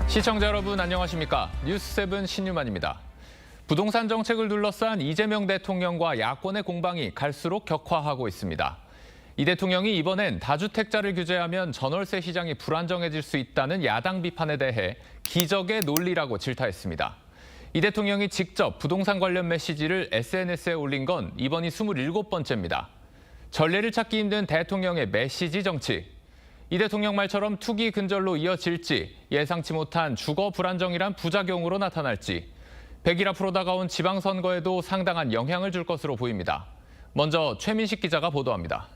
시청자 여러분 안녕하십니까? 뉴스7 신유만입니다. 부동산 정책을 둘러싼 이재명 대통령과 야권의 공방이 갈수록 격화하고 있습니다. 이 대통령이 이번엔 다주택자를 규제하면 전월세 시장이 불안정해질 수 있다는 야당 비판에 대해 기적의 논리라고 질타했습니다. 이 대통령이 직접 부동산 관련 메시지를 SNS에 올린 건 이번이 27번째입니다. 전례를 찾기 힘든 대통령의 메시지 정치. 이 대통령 말처럼 투기 근절로 이어질지, 예상치 못한 주거 불안정이란 부작용으로 나타날지, 100일 앞으로 다가온 지방선거에도 상당한 영향을 줄 것으로 보입니다. 먼저 최민식 기자가 보도합니다.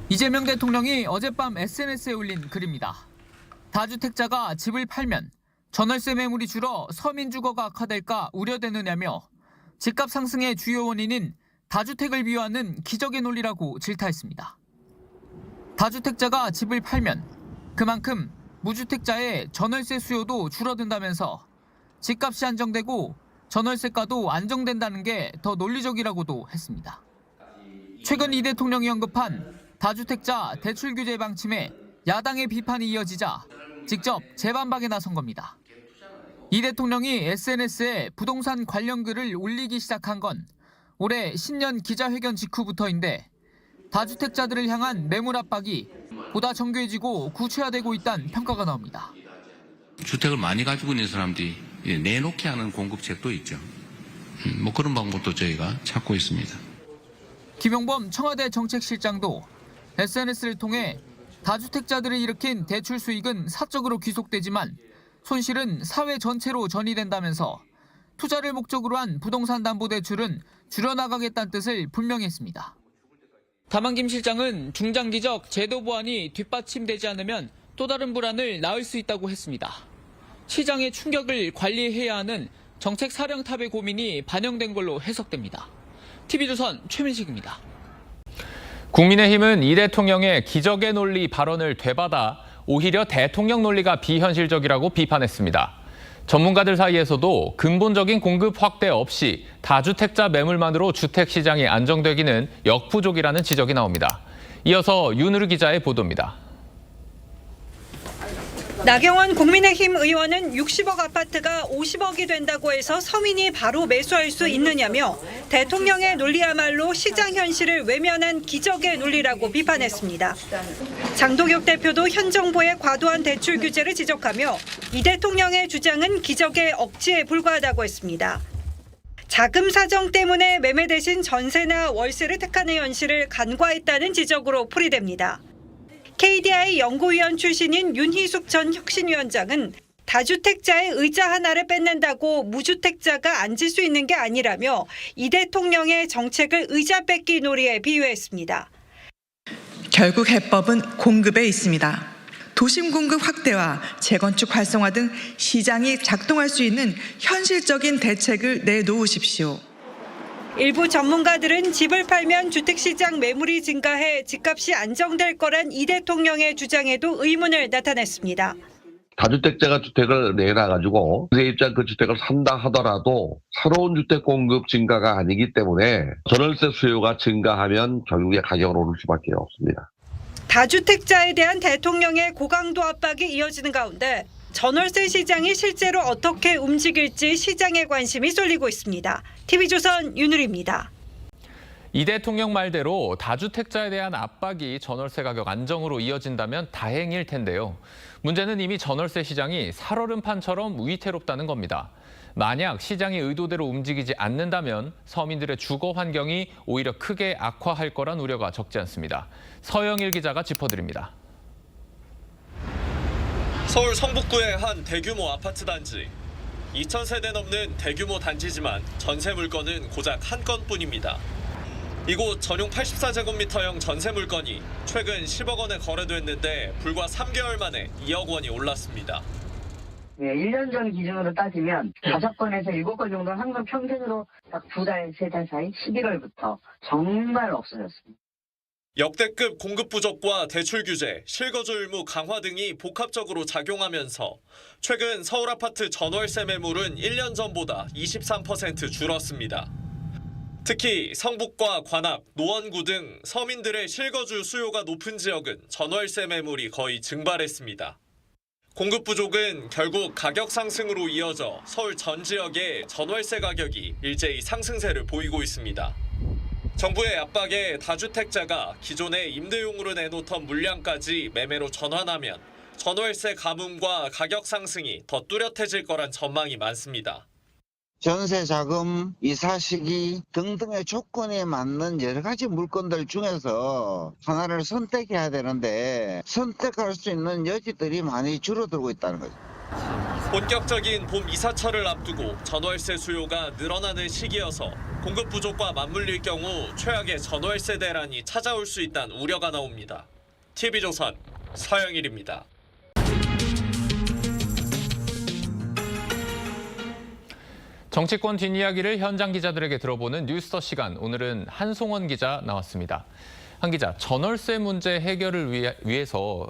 이재명 대통령이 어젯밤 SNS에 올린 글입니다. 다주택자가 집을 팔면 전월세 매물이 줄어 서민 주거가 악화될까 우려되느냐며 집값 상승의 주요 원인인 다주택을 비유하는 기적의 논리라고 질타했습니다. 다주택자가 집을 팔면 그만큼 무주택자의 전월세 수요도 줄어든다면서 집값이 안정되고 전월세가도 안정된다는 게 더 논리적이라고도 했습니다. 최근 이 대통령이 언급한 다주택자 대출 규제 방침에 야당의 비판이 이어지자 직접 재반박에 나선 겁니다. 이 대통령이 SNS에 부동산 관련 글을 올리기 시작한 건 올해 신년 기자회견 직후부터인데 다주택자들을 향한 매물 압박이 보다 정교해지고 구체화되고 있다는 평가가 나옵니다. 주택을 많이 가지고 있는 사람들이 내놓게 하는 공급책도 있죠. 그런 방법도 저희가 찾고 있습니다. 김용범 청와대 정책실장도 SNS를 통해 다주택자들을 일으킨 대출 수익은 사적으로 귀속되지만 손실은 사회 전체로 전이된다면서 투자를 목적으로 한 부동산 담보대출은 줄여나가겠다는 뜻을 분명히 했습니다. 다만 김 실장은 중장기적 제도 보완이 뒷받침되지 않으면 또 다른 불안을 낳을 수 있다고 했습니다. 시장의 충격을 관리해야 하는 정책 사령탑의 고민이 반영된 걸로 해석됩니다. TV조선 최민식입니다. 국민의힘은 이 대통령의 기적의 논리 발언을 되받아 오히려 대통령 논리가 비현실적이라고 비판했습니다. 전문가들 사이에서도 근본적인 공급 확대 없이 다주택자 매물만으로 주택 시장이 안정되기는 역부족이라는 지적이 나옵니다. 이어서 윤우르 기자의 보도입니다. 나경원 국민의힘 의원은 60억 아파트가 50억이 된다고 해서 서민이 바로 매수할 수 있느냐며 대통령의 논리야말로 시장 현실을 외면한 기적의 논리라고 비판했습니다. 장동혁 대표도 현 정부의 과도한 대출 규제를 지적하며 이 대통령의 주장은 기적의 억지에 불과하다고 했습니다. 자금 사정 때문에 매매 대신 전세나 월세를 택하는 현실을 간과했다는 지적으로 풀이됩니다. KDI 연구위원 출신인 윤희숙 전 혁신위원장은 다주택자의 의자 하나를 뺏는다고 무주택자가 앉을 수 있는 게 아니라며 이 대통령의 정책을 의자 뺏기 놀이에 비유했습니다. 결국 해법은 공급에 있습니다. 도심 공급 확대와 재건축 활성화 등 시장이 작동할 수 있는 현실적인 대책을 내놓으십시오. 일부 전문가들은 집을 팔면 주택시장 매물이 증가해 집값이 안정될 거란 이 대통령의 주장에도 의문을 나타냈습니다. 다주택자가 주택을 내놔가지고 세입자 그 주택을 산다 하더라도 새로운 주택 공급 증가가 아니기 때문에 전월세 수요가 증가하면 결국에 가격은 오를 수밖에 없습니다. 다주택자에 대한 대통령의 고강도 압박이 이어지는 가운데 전월세 시장이 실제로 어떻게 움직일지 시장에 관심이 쏠리고 있습니다. TV조선 윤우리입니다. 이 대통령 말대로 다주택자에 대한 압박이 전월세 가격 안정으로 이어진다면 다행일 텐데요. 문제는 이미 전월세 시장이 살얼음판처럼 위태롭다는 겁니다. 만약 시장이 의도대로 움직이지 않는다면 서민들의 주거 환경이 오히려 크게 악화할 거란 우려가 적지 않습니다. 서영일 기자가 짚어드립니다. 서울 성북구의 한 대규모 아파트 단지. 2,000세대 넘는 대규모 단지지만 전세 물건은 고작 한 건뿐입니다. 이곳 전용 84제곱미터형 전세 물건이 최근 10억 원에 거래됐는데 불과 3개월 만에 2억 원이 올랐습니다. 1년 전 기준으로 따지면 5건에서 7건 정도 한건 평균으로 딱 2달, 3달 사이 11월부터 정말 없어졌습니다. 역대급 공급 부족과 대출 규제, 실거주 의무 강화 등이 복합적으로 작용하면서 최근 서울 아파트 전월세 매물은 1년 전보다 23% 줄었습니다. 특히 성북과 관악, 노원구 등 서민들의 실거주 수요가 높은 지역은 전월세 매물이 거의 증발했습니다. 공급 부족은 결국 가격 상승으로 이어져 서울 전 지역의 전월세 가격이 일제히 상승세를 보이고 있습니다. 정부의 압박에 다주택자가 기존에 임대용으로 내놓던 물량까지 매매로 전환하면 전월세 가뭄과 가격 상승이 더 뚜렷해질 거란 전망이 많습니다. 전세 자금, 이사 시기 등등의 조건에 맞는 여러 가지 물건들 중에서 하나를 선택해야 되는데 선택할 수 있는 여지들이 많이 줄어들고 있다는 거죠. 본격적인 봄 이사철을 앞두고 전월세 수요가 늘어나는 시기여서 공급 부족과 맞물릴 경우 최악의 전월세 대란이 찾아올 수 있다는 우려가 나옵니다. TV조선 서영일입니다. 정치권 뒷이야기를 현장 기자들에게 들어보는 뉴스더 시간. 오늘은 한송원 기자 나왔습니다. 한 기자, 전월세 문제 해결을 위해서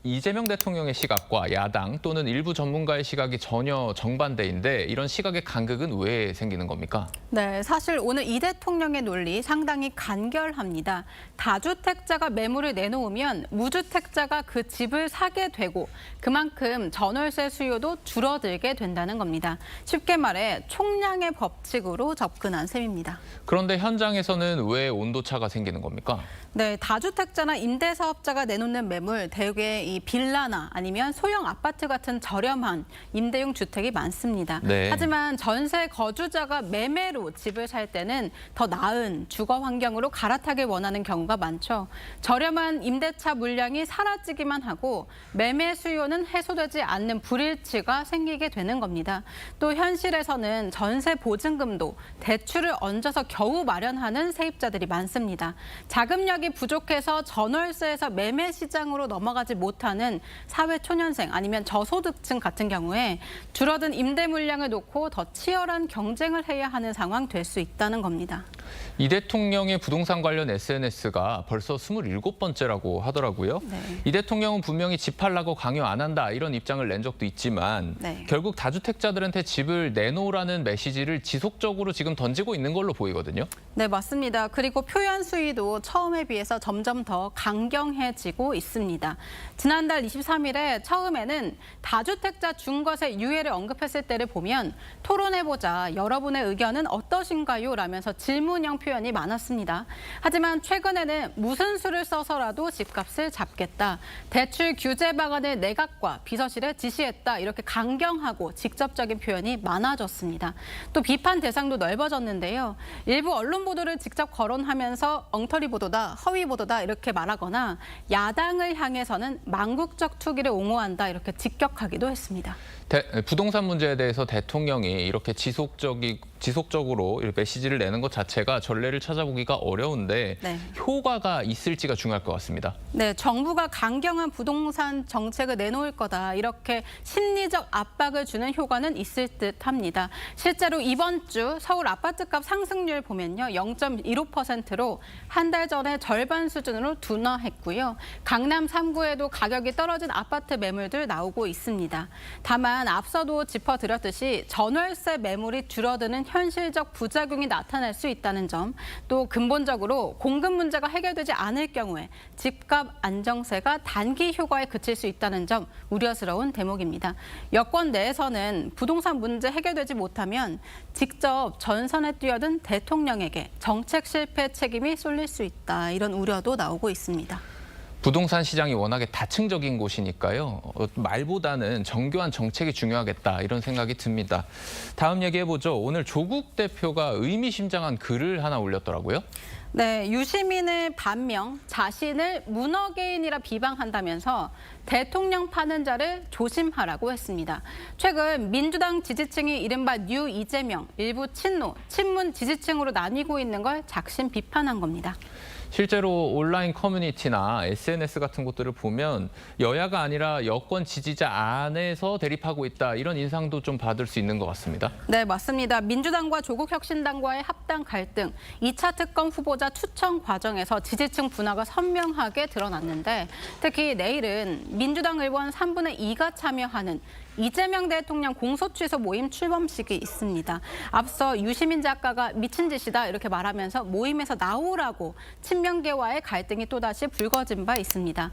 이재명 대통령의 시각과 야당 또는 일부 전문가의 시각이 전혀 정반대인데 이런 시각의 간극은 왜 생기는 겁니까? 네, 사실 오늘 이 대통령의 논리 상당히 간결합니다. 다주택자가 매물을 내놓으면 무주택자가 그 집을 사게 되고 그만큼 전월세 수요도 줄어들게 된다는 겁니다. 쉽게 말해 총량의 법칙으로 접근한 셈입니다. 그런데 현장에서는 왜 온도차가 생기는 겁니까? 네, 다주택자나 임대사업자가 내놓는 매물 대개 이 빌라나 아니면 소형 아파트 같은 저렴한 임대용 주택이 많습니다. 네. 하지만 전세 거주자가 매매로 집을 살 때는 더 나은 주거 환경으로 갈아타길 원하는 경우가 많죠. 저렴한 임대차 물량이 사라지기만 하고 매매 수요는 해소되지 않는 불일치가 생기게 되는 겁니다. 또 현실에서는 전세 보증금도 대출을 얹어서 겨우 마련하는 세입자들이 많습니다. 자금력이 부족해서 전월세에서 매매 시장으로 넘어가지 못하는 사회초년생 아니면 저소득층 같은 경우에 줄어든 임대 물량을 놓고 더 치열한 경쟁을 해야 하는 상황 될 수 있다는 겁니다. 이 대통령의 부동산 관련 SNS가 벌써 27번째라고 하더라고요. 네. 이 대통령은 분명히 집 팔라고 강요 안 한다 이런 입장을 낸 적도 있지만 네. 결국 다주택자들한테 집을 내놓으라는 메시지를 지속적으로 지금 던지고 있는 걸로 보이거든요. 네, 맞습니다. 그리고 표현 수위도 처음에 비해서 점점 더 강경해지고 있습니다. 지난달 23일에 처음에는 다주택자 중과세 유예를 언급했을 때를 보면 토론해보자, 여러분의 의견은 어떠신가요? 라면서 질문형 표현이 많았습니다. 하지만 최근에는 무슨 수를 써서라도 집값을 잡겠다. 대출 규제 방안을 내각과 비서실에 지시했다. 이렇게 강경하고 직접적인 표현이 많아졌습니다. 또 비판 대상도 넓어졌는데요. 일부 언론 보도를 직접 거론하면서 엉터리 보도다, 허위 보도다 이렇게 말하거나 야당을 향해서는 망국적 투기를 옹호한다 이렇게 직격하기도 했습니다. 부동산 문제에 대해서 대통령이 이렇게 지속적으로 이렇게 메시지를 내는 것 자체가 전례를 찾아보기가 어려운데 네. 효과가 있을지가 중요할 것 같습니다. 네, 정부가 강경한 부동산 정책을 내놓을 거다 이렇게 심리적 압박을 주는 효과는 있을 듯합니다. 실제로 이번 주 서울 아파트값 상승률 보면요, 0.15%로 한 달 전에 절반 수준으로 둔화했고요. 강남 3구에도 가격이 떨어진 아파트 매물들 나오고 있습니다. 다만 앞서도 짚어드렸듯이 전월세 매물이 줄어드는 현실적 부작용이 나타날 수 있다는 점, 또 근본적으로 공급 문제가 해결되지 않을 경우에 집값 안정세가 단기 효과에 그칠 수 있다는 점 우려스러운 대목입니다. 여권 내에서는 부동산 문제 해결되지 못하면 직접 전선에 뛰어든 대통령에게 정책 실패 책임이 쏠릴 수 있다. 이런 우려도 나오고 있습니다. 부동산 시장이 워낙에 다층적인 곳이니까요. 말보다는 정교한 정책이 중요하겠다 이런 생각이 듭니다. 다음 얘기해보죠. 오늘 조국 대표가 의미심장한 글을 하나 올렸더라고요. 네, 유시민을 반명, 자신을 문어개인이라 비방한다면서 대통령 파는 자를 조심하라고 했습니다. 최근 민주당 지지층이 이른바 뉴 이재명, 일부 친노, 친문 지지층으로 나뉘고 있는 걸 작심 비판한 겁니다. 실제로 온라인 커뮤니티나 SNS 같은 곳들을 보면 여야가 아니라 여권 지지자 안에서 대립하고 있다 이런 인상도 좀 받을 수 있는 것 같습니다. 네, 맞습니다. 민주당과 조국혁신당과의 합당 갈등, 2차 특검 후보자 추천 과정에서 지지층 분화가 선명하게 드러났는데 특히 내일은 민주당 의원 3분의 2가 참여하는 이재명 대통령 공소취소 모임 출범식이 있습니다. 앞서 유시민 작가가 미친 짓이다 이렇게 말하면서 모임에서 나오라고 친문 친명계와의 갈등이 또다시 불거진 바 있습니다.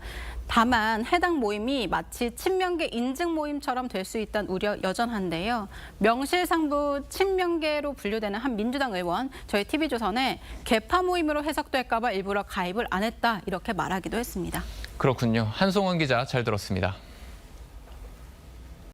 다만 해당 모임이 마치 친명계 인증 모임처럼 될 수 있다는 우려 여전한데요. 명실상부 친명계로 분류되는 한 민주당 의원, 저희 TV조선에 개파 모임으로 해석될까 봐 일부러 가입을 안 했다 이렇게 말하기도 했습니다. 그렇군요. 한송원 기자 잘 들었습니다.